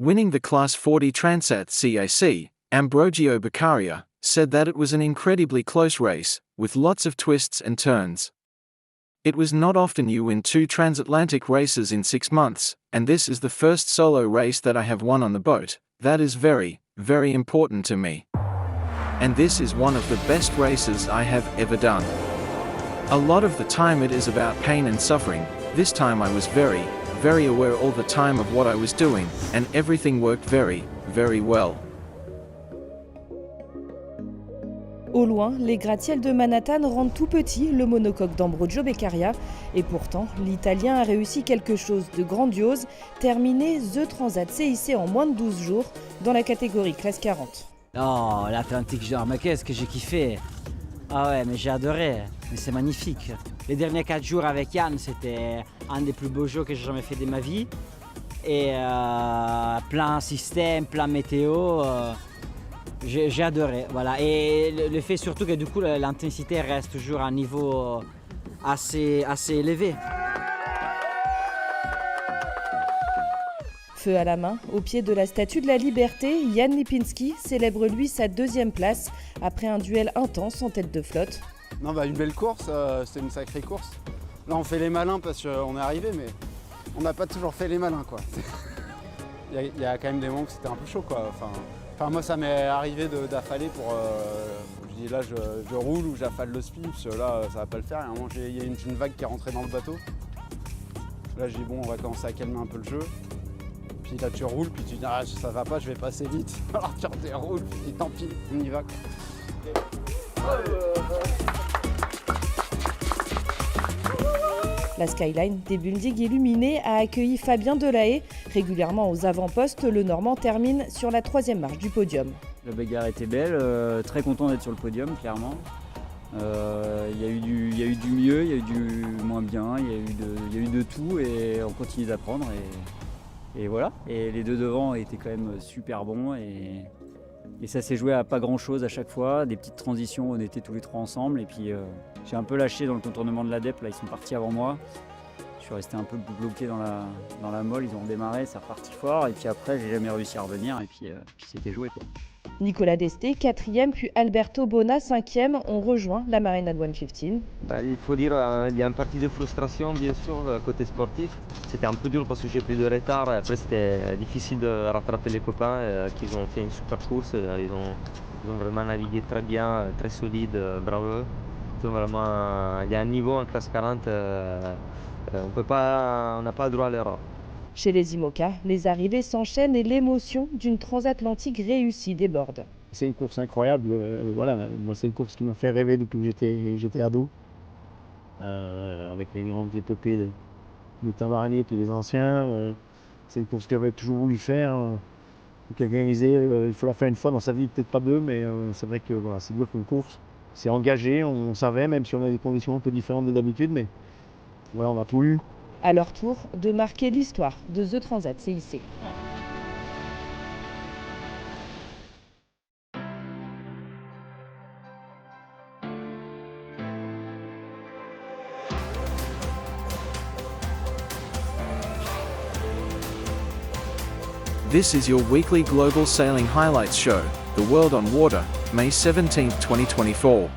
Winning the Class40 Transat CIC, Ambrogio Beccaria said that it was an incredibly close race, with lots of twists and turns. It was not often you win 2 transatlantic races in 6 months, and this is the first solo race that I have won on the boat. That is very, very important to me. And this is one of the best races I have ever done. A lot of the time it is about pain and suffering. This time I was very, very aware all the time of what I was doing, and everything worked very, very well. Au loin, les gratte-ciels de Manhattan rendent tout petit le monocoque d'Ambrogio Beccaria. Et pourtant, l'Italien a réussi quelque chose de grandiose, terminer The Transat CIC en moins de 12 jours dans la catégorie Class40. Oh, l'Atlantique, genre, mais qu'est-ce que j'ai kiffé! Ah ouais, mais j'ai adoré, mais c'est magnifique. Les derniers 4 jours avec Yann, c'était un des plus beaux jours que j'ai jamais fait de ma vie. Et plein système, plein météo. J'ai adoré, voilà. Et le fait surtout que du coup l'intensité reste toujours à un niveau assez élevé. Feu à la main, au pied de la Statue de la Liberté, Jan Lipinski célèbre lui sa 2e place après un duel intense en tête de flotte. Non, une belle course, c'était une sacrée course. Là on fait les malins parce qu'on est arrivé, mais on n'a pas toujours fait les malins quoi. Il y a quand même des moments où c'était un peu chaud quoi. Enfin, moi ça m'est arrivé d'affaler pour... je dis là je roule ou j'affale le speed, parce que là ça va pas le faire. Et à un moment il y a une vague qui est rentrée dans le bateau. Là j'ai dit bon on va commencer à calmer un peu le jeu. Puis là tu roules, puis tu dis ah ça va pas, je vais passer vite. Alors tu redéroules, puis tu dis tant pis, on y va quoi. La skyline des buildings illuminés a accueilli Fabien Delahaye. Régulièrement aux avant-postes, le Normand termine sur la 3e marche du podium. La bagarre était belle, très content d'être sur le podium, clairement. Il y a eu du mieux, il y a eu du moins bien, il y a eu de tout et on continue d'apprendre. Et voilà, et les 2 devant étaient quand même super bons et ça s'est joué à pas grand chose à chaque fois, des petites transitions, on était tous les 3 ensemble et puis j'ai un peu lâché dans le contournement de l'Adep, là ils sont partis avant moi. Je suis resté un peu bloqué dans la molle, ils ont redémarré, c'est reparti fort et puis après j'ai jamais réussi à revenir et puis c'était joué quoi. Nicolas Desté, 4e, puis Alberto Bona, 5e, ont rejoint la Marina 115. Il faut dire qu'il y a une partie de frustration bien sûr côté sportif. C'était un peu dur parce que j'ai pris de retard. Après c'était difficile de rattraper les copains qui ont fait une super course. Ils ont vraiment navigué très bien, très solide, bravo. Vraiment, il y a un niveau en classe 40, on n'a pas droit à l'erreur. Chez les IMOCA, les arrivées s'enchaînent et l'émotion d'une transatlantique réussie déborde. C'est une course incroyable, voilà, moi c'est une course qui m'a fait rêver depuis que j'étais ado. Avec les grandes épopées de Tamarani et puis les anciens. C'est une course que j'avais toujours voulu faire. Quelqu'un disait il faut la faire une fois dans sa vie, peut-être pas 2, mais c'est vrai que voilà, c'est dur comme course. C'est engagé, on savait, même si on a des conditions un peu différentes de d'habitude, mais voilà, on a tout eu. À leur tour de marquer l'histoire de The Transat CIC. This is your weekly global sailing highlights show, The World on Water, May 17, 2024.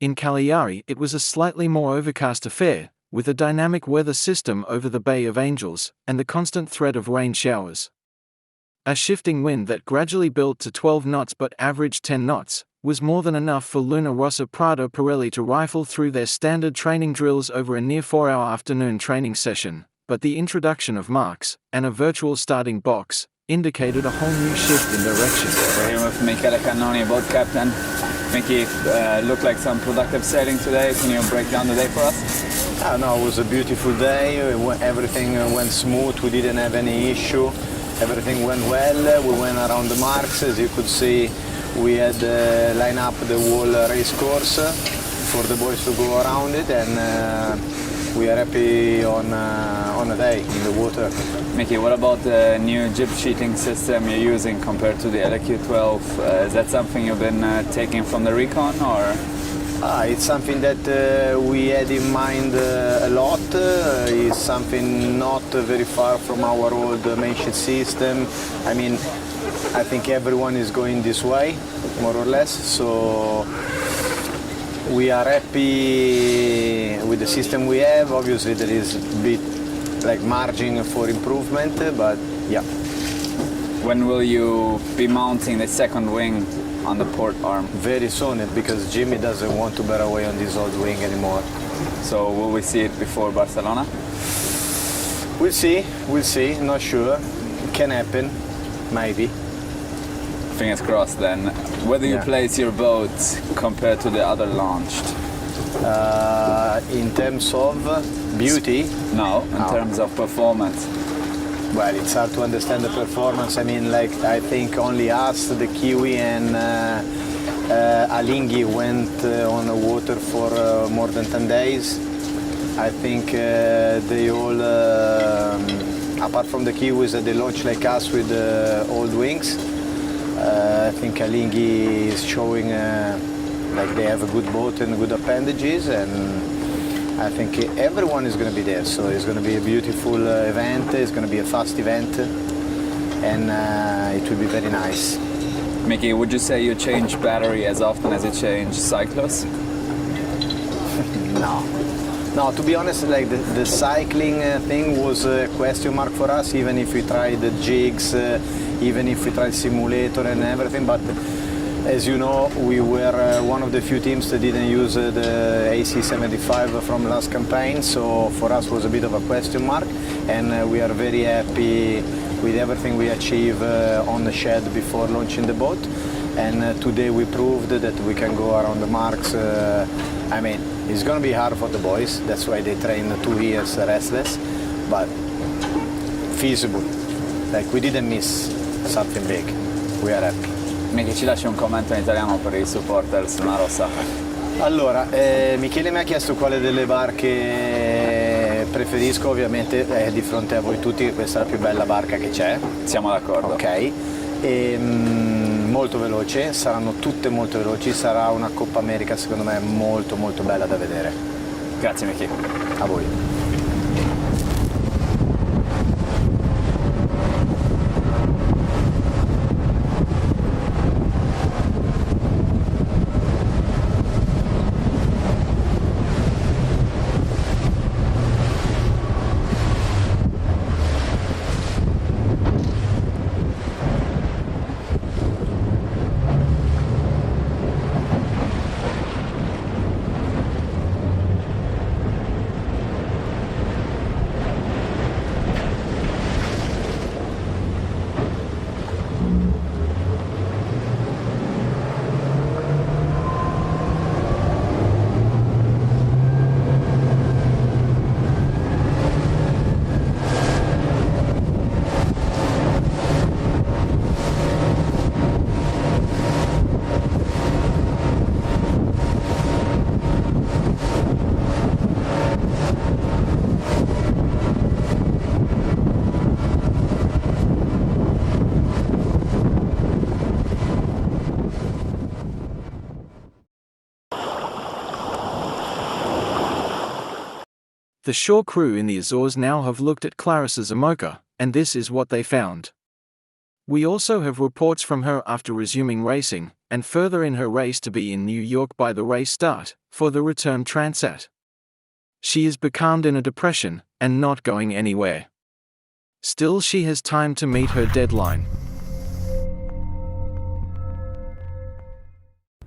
In Cagliari, it was a slightly more overcast affair, with a dynamic weather system over the Bay of Angels, and the constant threat of rain showers. A shifting wind that gradually built to 12 knots but averaged 10 knots, was more than enough for Luna Rossa Prada Pirelli to rifle through their standard training drills over a near 4-hour afternoon training session, but the introduction of marks, and a virtual starting box, indicated a whole new shift in direction. We're here with Michele Cannoni, boat captain. Mickey, looked like some productive sailing today. Can you break down the day for us? No, it was a beautiful day. Everything went smooth. We didn't have any issue. Everything went well. We went around the marks. As you could see, we had lined up the whole race course for the boys to go around it, and we are happy on a day in the water. Mickey, what about the new jib sheeting system you're using compared to the LQ12? Is that something you've been taking from the Recon, or? It's something that we had in mind a lot boat is something not very far from our old mainsheet system. I mean, I think everyone is going this way, more or less, so we are happy with the system we have. Obviously there is a bit like margin for improvement, but yeah. When will you be mounting the second wing on the port arm? Very soon, because Jimmy doesn't want to bear away on this old wing anymore. So will we see it before Barcelona? We'll see, not sure. It can happen, maybe. Fingers crossed then. Where do you place your boat compared to the other launched? In terms of beauty? No, in terms of performance. Well, it's hard to understand the performance. I mean, like, I think only us, the Kiwi and Alinghi went on the water for more than 10 days. I think they all, apart from the Kiwis, they launched like us with old wings. I think Alinghi is showing like they have a good boat and good appendages, and I think everyone is going to be there. So it's going to be a beautiful event, it's going to be a fast event, and it will be very nice. Mickey, would you say you change battery as often as you change cyclos? No, to be honest, like the cycling thing was a question mark for us, even if we tried the jigs, even if we tried simulator and everything, but as you know, we were one of the few teams that didn't use the AC75 from last campaign, so for us was a bit of a question mark, and we are very happy with everything we achieved on the shed before launching the boat, and today we proved that we can go around the marks. I mean, it's going to be hard for the boys, that's why they train 2 years restless, but feasible. Like, we didn't miss something big. We are happy. Mickey, ci lasci un commento in italiano per i supporters Luna Rossa. Allora, Michele mi ha chiesto quale delle barche preferisco, ovviamente è di fronte a voi tutti che questa è la più bella barca che c'è. Siamo d'accordo. Ok. Molto veloce, saranno tutte molto veloci, sarà una Coppa America secondo me molto molto bella da vedere. Grazie Mickey. A voi. The shore crew in the Azores now have looked at Clarisse's Imoca, and this is what they found. We also have reports from her after resuming racing, and further in her race to be in New York by the race start, for the return Transat. She is becalmed in a depression, and not going anywhere. Still, she has time to meet her deadline.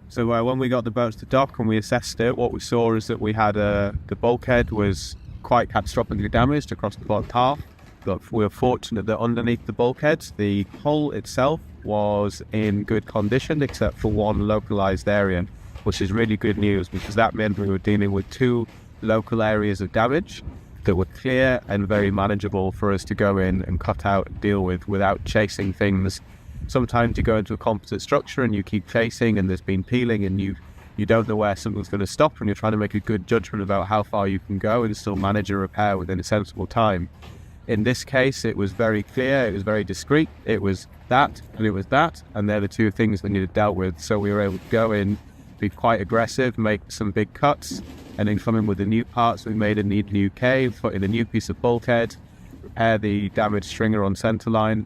So when we got the boat to the dock and we assessed it, what we saw is that we had the bulkhead was quite catastrophically damaged across the bottom half. But we were fortunate that underneath the bulkhead, the hull itself was in good condition except for one localized area, which is really good news because that meant we were dealing with 2 local areas of damage that were clear and very manageable for us to go in and cut out and deal with without chasing things. Sometimes you go into a composite structure and you keep chasing and there's been peeling and you don't know where something's going to stop, and you're trying to make a good judgment about how far you can go and still manage a repair within a sensible time. In this case, it was very clear, it was very discreet, it was that and it was that, and they're the 2 things that needed dealt with. So we were able to go in, be quite aggressive, make some big cuts, and then come in with the new parts. We made a new cave, put in a new piece of bulkhead, repair the damaged stringer on centerline,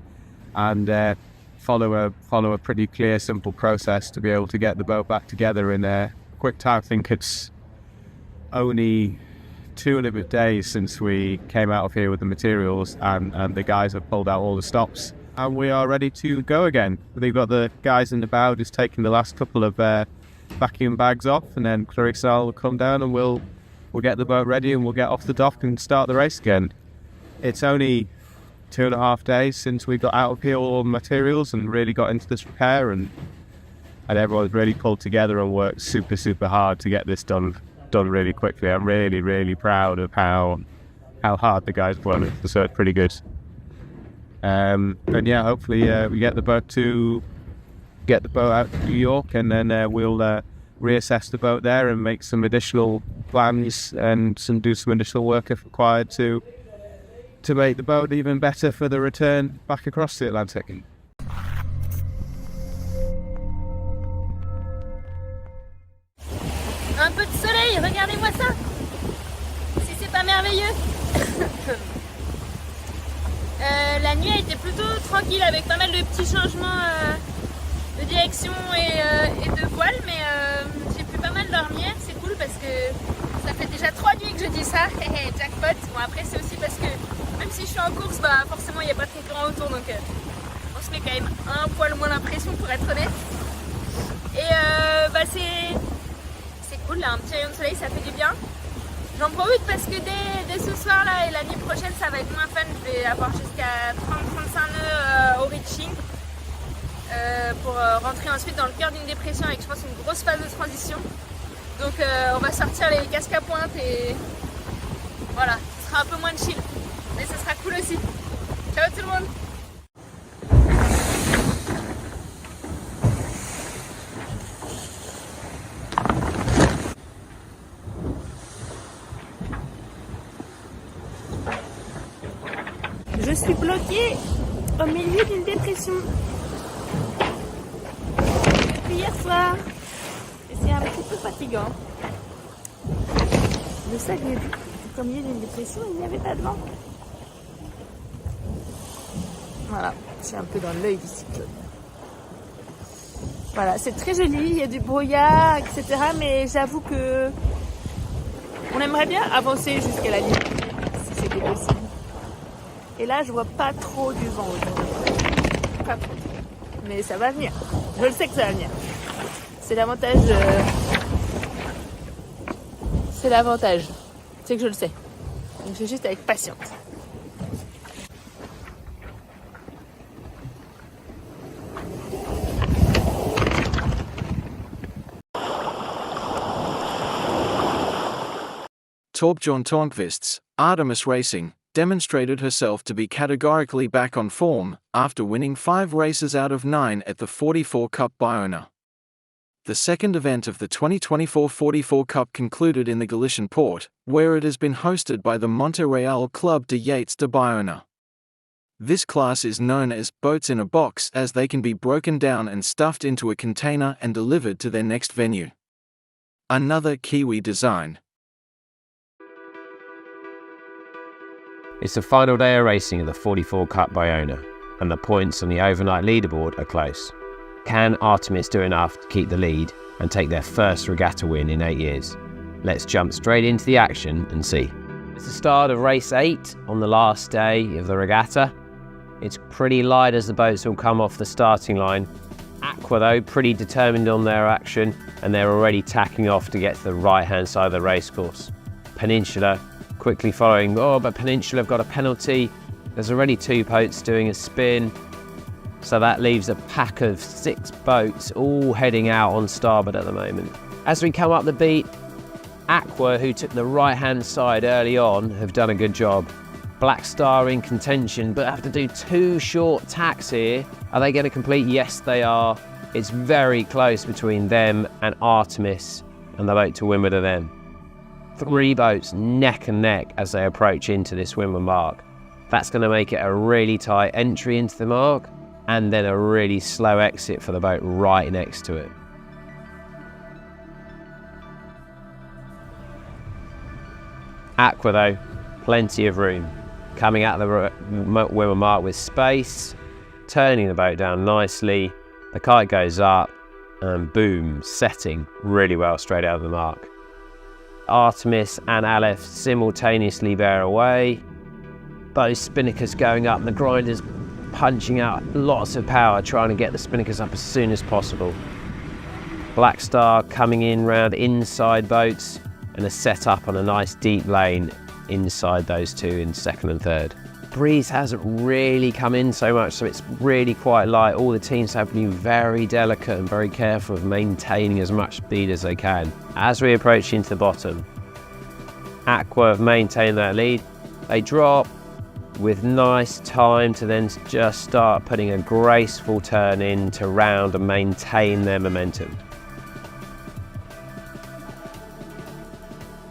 and follow a pretty clear, simple process to be able to get the boat back together in a quick time. I think it's only 2 and a bit days since we came out of here with the materials, and the guys have pulled out all the stops, and we are ready to go again. We've got the guys in the bow just taking the last couple of vacuum bags off, and then Clarisse will come down and we'll get the boat ready and we'll get off the dock and start the race again. It's only 2.5 days since we got out of here, all the materials, and really got into this repair, and everyone's really pulled together and worked super hard to get this done really quickly. I'm really proud of how hard the guys worked, so it's pretty good. And yeah, hopefully we get the boat out to New York, and then we'll reassess the boat there and make some additional plans and do some additional work if required to make the boat even better for the return back across the Atlantic. Un peu de soleil, regardez-moi ça. Si c'est pas merveilleux. La nuit a été plutôt tranquille avec pas mal de petits changements de direction et de voile, mais j'ai pu pas mal dormir. C'est cool parce que ça fait déjà 3 nuits que je dis ça. Jackpot. Bon, après c'est aussi parce que même si je suis en course, bah forcément il n'y a pas très grand autour, donc on se met quand même un poil moins l'impression, pour être honnête. Et bah c'est cool là, un petit rayon de soleil, ça fait du bien. J'en profite parce que dès ce soir là et la nuit prochaine ça va être moins fun. Je vais avoir jusqu'à 30-35 nœuds au reaching pour rentrer ensuite dans le cœur d'une dépression avec, je pense, une grosse phase de transition. Donc on va sortir les casques à pointe et voilà, ce sera un peu moins de chill, mais ce sera cool aussi. Ciao tout le monde. Je suis bloquée au milieu d'une dépression depuis hier soir et c'est un petit peu fatigant. Le sac est au milieu d'une dépression, il n'y avait pas de vent. Voilà, c'est un peu dans l'œil du cyclone. Voilà, c'est très joli, il y a du brouillard, etc. Mais j'avoue que on aimerait bien avancer jusqu'à la nuit, si c'était possible. Et là, je vois pas trop du vent autour. Pas trop. Mais ça va venir. Je le sais que ça va venir. C'est l'avantage. C'est l'avantage. C'est que je le sais. Donc je suis juste avec patience. Torbjörn Törnqvist's Artemis Racing demonstrated herself to be categorically back on form after winning 5 races out of 9 at the 44 Cup Bayona. The second event of the 2024 44 Cup concluded in the Galician port, where it has been hosted by the Monte Real Club de Yates de Bayona. This class is known as boats in a box, as they can be broken down and stuffed into a container and delivered to their next venue. Another Kiwi design. It's the final day of racing of the 44 Cup Bayona, and the points on the overnight leaderboard are close. Can Artemis do enough to keep the lead and take their first regatta win in 8 years? Let's jump straight into the action and see. It's the start of race 8 on the last day of the regatta. It's pretty light as the boats all come off the starting line. Aqua though, pretty determined on their action, and they're already tacking off to get to the right hand side of the racecourse. Peninsula quickly following, but Peninsula have got a penalty. There's already 2 boats doing a spin, so that leaves a pack of 6 boats all heading out on starboard at the moment. As we come up the beat, Aqua, who took the right hand side early on, have done a good job. Black Star in contention, but have to do 2 short tacks here. Are they going to complete? Yes, they are. It's very close between them and Artemis, and the boat to windward of them. 3 boats neck and neck as they approach into this windward mark. That's going to make it a really tight entry into the mark, and then a really slow exit for the boat right next to it. Aqua though, plenty of room. Coming out of the where we're marked with space, turning the boat down nicely, the kite goes up, and boom, setting really well straight out of the mark. Artemis and Aleph simultaneously bear away, those spinnakers going up, and the grinders punching out lots of power, trying to get the spinnakers up as soon as possible. Black Star coming in round inside boats, and a set up on a nice deep lane inside those two in second and third. Breeze hasn't really come in so much, so it's really quite light. All the teams have been very delicate and very careful of maintaining as much speed as they can. As we approach into the bottom, Aqua have maintained that lead. They drop with nice time to then just start putting a graceful turn in to round and maintain their momentum.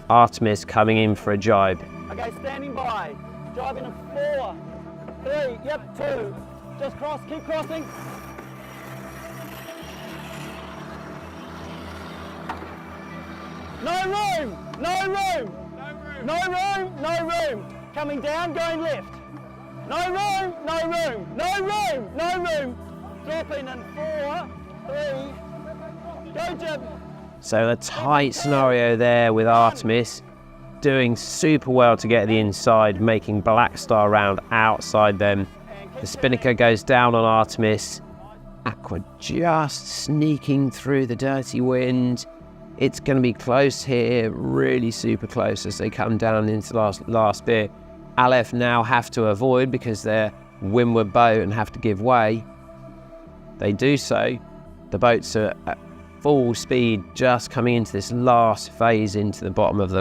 Artemis coming in for a jibe. Okay, standing by. Jibe in a 4, 3, yep, 2. Just cross, keep crossing. No room, no room. No room, no room. Coming down, going left. No room, no room, no room, no room. Dropping in 4, 3. Go, Jib. So a tight scenario there with Artemis doing super well to get the inside, making Black Star round outside them. The spinnaker goes down on Artemis. Aqua just sneaking through the dirty wind. It's going to be close here, really super close as they come down into the last bit. Aleph now have to avoid because they're windward boat and have to give way. They do so. The boats are at full speed, just coming into this last phase into the bottom of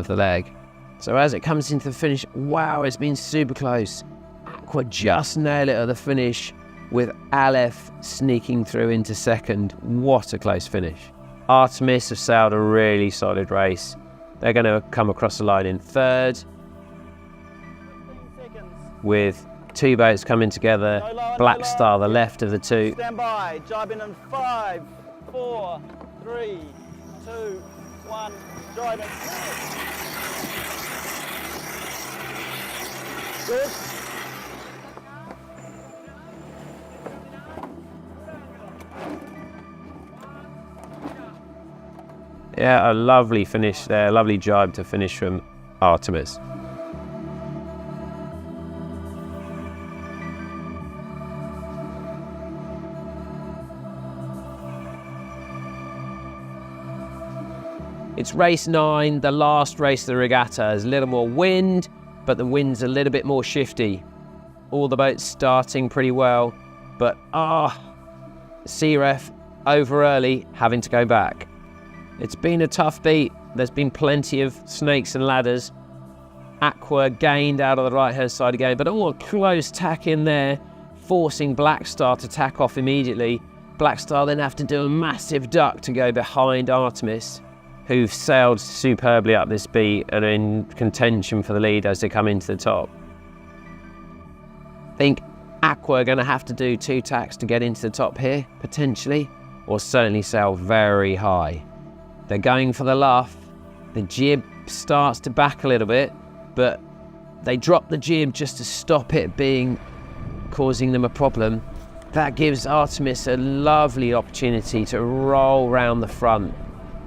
the leg. So as it comes into the finish, wow, it's been super close. Aqua just nail it at the finish with Aleph sneaking through into second. What a close finish. Artemis have sailed a really solid race. They're going to come across the line in third with two boats coming together. Black Star, the left of the two. Stand by, jibing in 5, 4, 3, 2, 1, jibing. Good. Yeah, a lovely finish there, lovely jibe to finish from Artemis. It's race 9, the last race of the regatta. There's a little more wind, but the wind's a little bit more shifty. All the boats starting pretty well, but C-Ref over early, having to go back. It's been a tough beat. There's been plenty of snakes and ladders. Aqua gained out of the right-hand side again, but a close tack in there, forcing Black Star to tack off immediately. Black Star then have to do a massive duck to go behind Artemis, who've sailed superbly up this beat and are in contention for the lead as they come into the top. I think Aqua are going to have to do 2 tacks to get into the top here, potentially, or certainly sail very high. They're going for the luff. The jib starts to back a little bit, but they drop the jib just to stop it causing them a problem. That gives Artemis a lovely opportunity to roll round the front.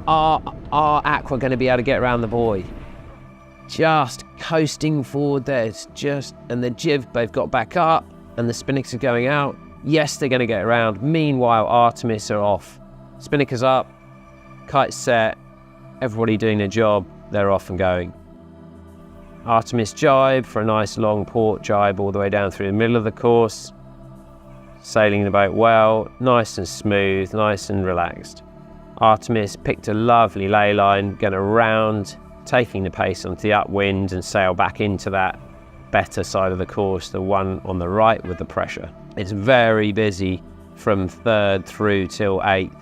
Are Aqua going to be able to get around the buoy? Just coasting forward there. And the jib, they've got back up and the spinnakers are going out. Yes, they're going to get around. Meanwhile, Artemis are off. Spinnakers up, kite set, everybody doing their job, they're off and going. Artemis jibe for a nice long port jibe all the way down through the middle of the course. Sailing the boat well, nice and smooth, nice and relaxed. Artemis picked a lovely ley line, going around, taking the pace onto the upwind and sail back into that better side of the course, the one on the right with the pressure. It's very busy from 3rd through till 8th,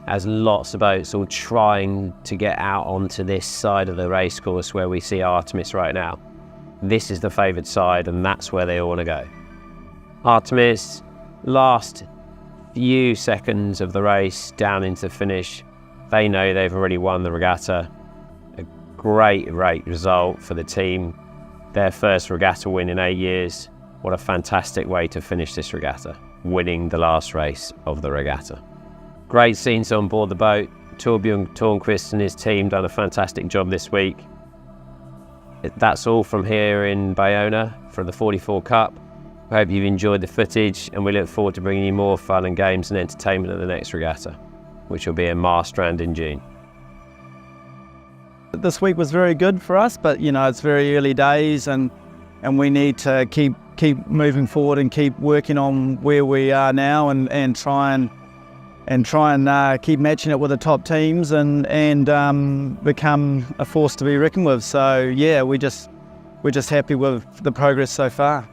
as lots of boats all trying to get out onto this side of the racecourse where we see Artemis right now. This is the favoured side and that's where they all want to go. Artemis, last few seconds of the race down into the finish. They know they've already won the regatta. A great result for the team. Their first regatta win in 8 years. What a fantastic way to finish this regatta, winning the last race of the regatta. Great scenes on board the boat. Torbjörn Tornqvist and his team done a fantastic job this week. That's all from here in Bayona for the 44 Cup. I hope you've enjoyed the footage, and we look forward to bringing you more fun and games and entertainment at the next regatta, which will be in Marstrand in June. This week was very good for us, but you know, it's very early days, and we need to keep moving forward and keep working on where we are now, and try and keep matching it with the top teams, and become a force to be reckoned with. So yeah, we're just happy with the progress so far.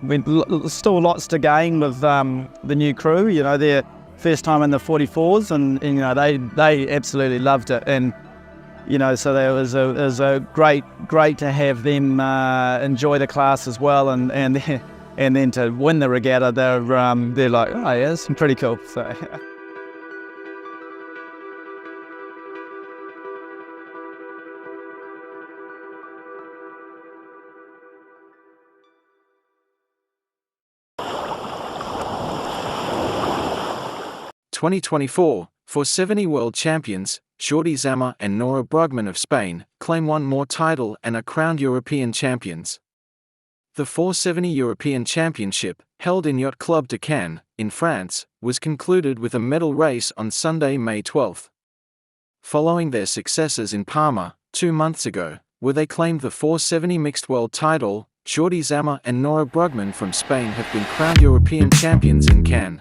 Still lots to gain with the new crew. You know, their first time in the 44s, and you know, they absolutely loved it, and you know, so it was a great to have them enjoy the class as well, and then to win the regatta, they're like, oh yeah, it's pretty cool. So. 2024, 470 world champions, Jordi Zammer and Nora Brugman of Spain, claim one more title and are crowned European champions. The 470 European Championship, held in Yacht Club de Cannes, in France, was concluded with a medal race on Sunday, May 12. Following their successes in Parma, 2 months ago, where they claimed the 470 mixed world title, Jordi Zammer and Nora Brugman from Spain have been crowned European champions in Cannes.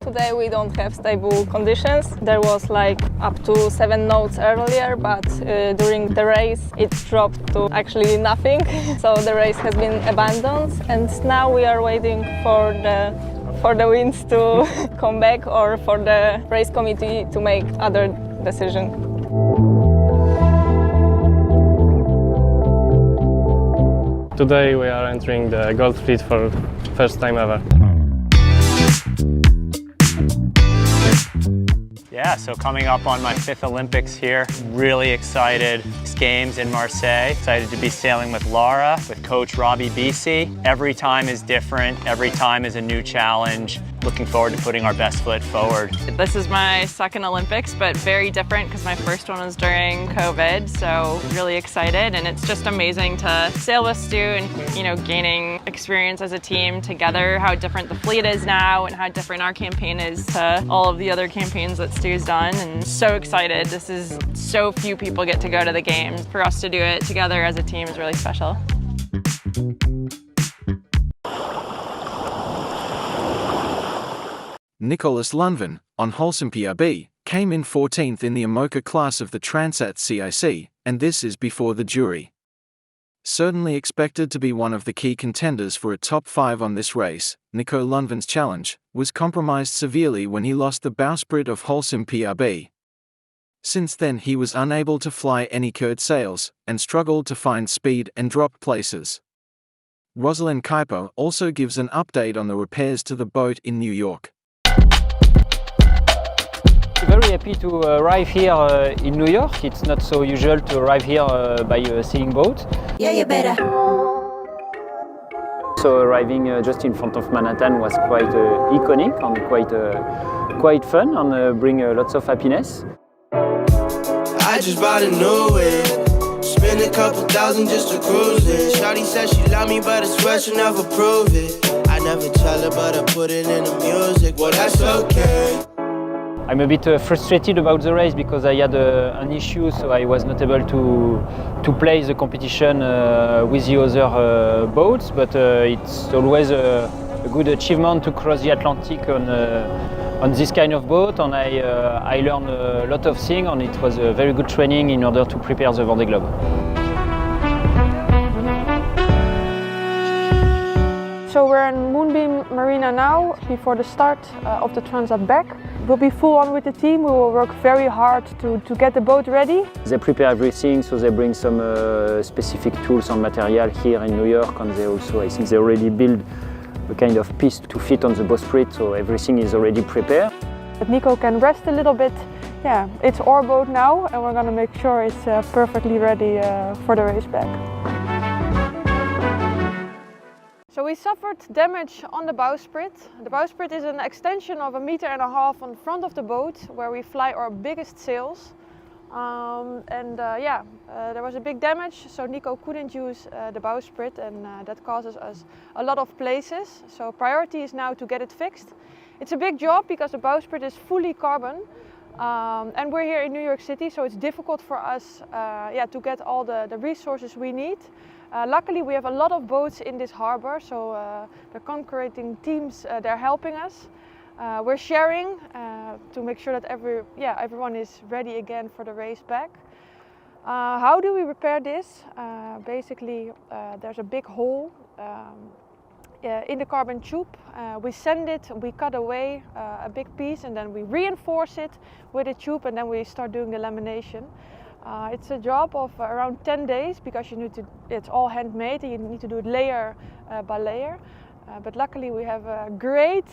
Today we don't have stable conditions. There was like up to 7 knots earlier, but during the race it dropped to actually nothing. So the race has been abandoned, and now we are waiting for the winds to come back, or for the race committee to make other decision. Today we are entering the gold fleet for the first time ever. Yeah, so coming up on my 5th Olympics here, really excited. Games in Marseille, excited to be sailing with Laura, with coach Robbie Bisi. Every time is different, every time is a new challenge. Looking forward to putting our best foot forward. This is my 2nd Olympics, but very different because my first one was during COVID, so really excited, and it's just amazing to sail with Stu and, you know, gaining experience as a team together, how different the fleet is now and how different our campaign is to all of the other campaigns that Stu's done, and so excited. This is so few people get to go to the games. For us to do it together as a team is really special. Nicholas Lundven, on Holcim PRB, came in 14th in the IMOCA class of the Transat CIC, and this is before the jury. Certainly expected to be one of the key contenders for a top 5 on this race, Nico Lundven's challenge was compromised severely when he lost the bowsprit of Holcim PRB. Since then he was unable to fly any curd sails, and struggled to find speed and dropped places. Rosalind Kuiper also gives an update on the repairs to the boat in New York. Very happy to arrive here in New York. It's not so usual to arrive here by a sailing boat. Yeah, you better. So arriving just in front of Manhattan was quite iconic and quite fun, and bring lots of happiness. I just bought a new wig. Spend a couple thousand just to cruise it. Shawty said she love me, but I swear she'll never prove it. I never tell her, but I put it in the music. Well, that's okay. I'm a bit frustrated about the race because I had an issue, so I was not able to play the competition with the other boats. But it's always a good achievement to cross the Atlantic on this kind of boat, and I learned a lot of things, and it was a very good training in order to prepare the Vendée Globe. So we're in Moonbeam Marina now, before the start of the Transat back. We'll be full on with the team. We will work very hard to get the boat ready. They prepare everything, so they bring some specific tools and material here in New York, and they also, I think they already build a kind of piece to fit on the bowsprit, so everything is already prepared. That Nico can rest a little bit. Yeah, it's our boat now and we're going to make sure it's perfectly ready for the race back. So we suffered damage on the bowsprit. The bowsprit is an extension of 1.5 meters on the front of the boat where we fly our biggest sails. There was a big damage, so Nico couldn't use the bowsprit, and that causes us a lot of places. So priority is now to get it fixed. It's a big job because the bowsprit is fully carbon, and we're here in New York City, so it's difficult for us to get all the resources we need. Luckily we have a lot of boats in this harbor, so the concreting teams, they're helping us. We're sharing to make sure that everyone is ready again for the race back. How do we repair this? Basically, there's a big hole in the carbon tube. We sand it, we cut away a big piece, and then we reinforce it with a tube, and then we start doing the lamination. It's a job of around 10 days because it's all handmade and you need to do it layer by layer. But luckily we have a great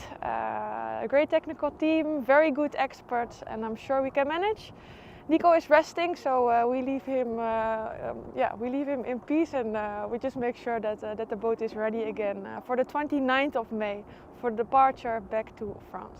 technical team, very good experts, and I'm sure we can manage. Nico is resting, so we leave him in peace, and we just make sure that the boat is ready again for the 29th of May for departure back to France.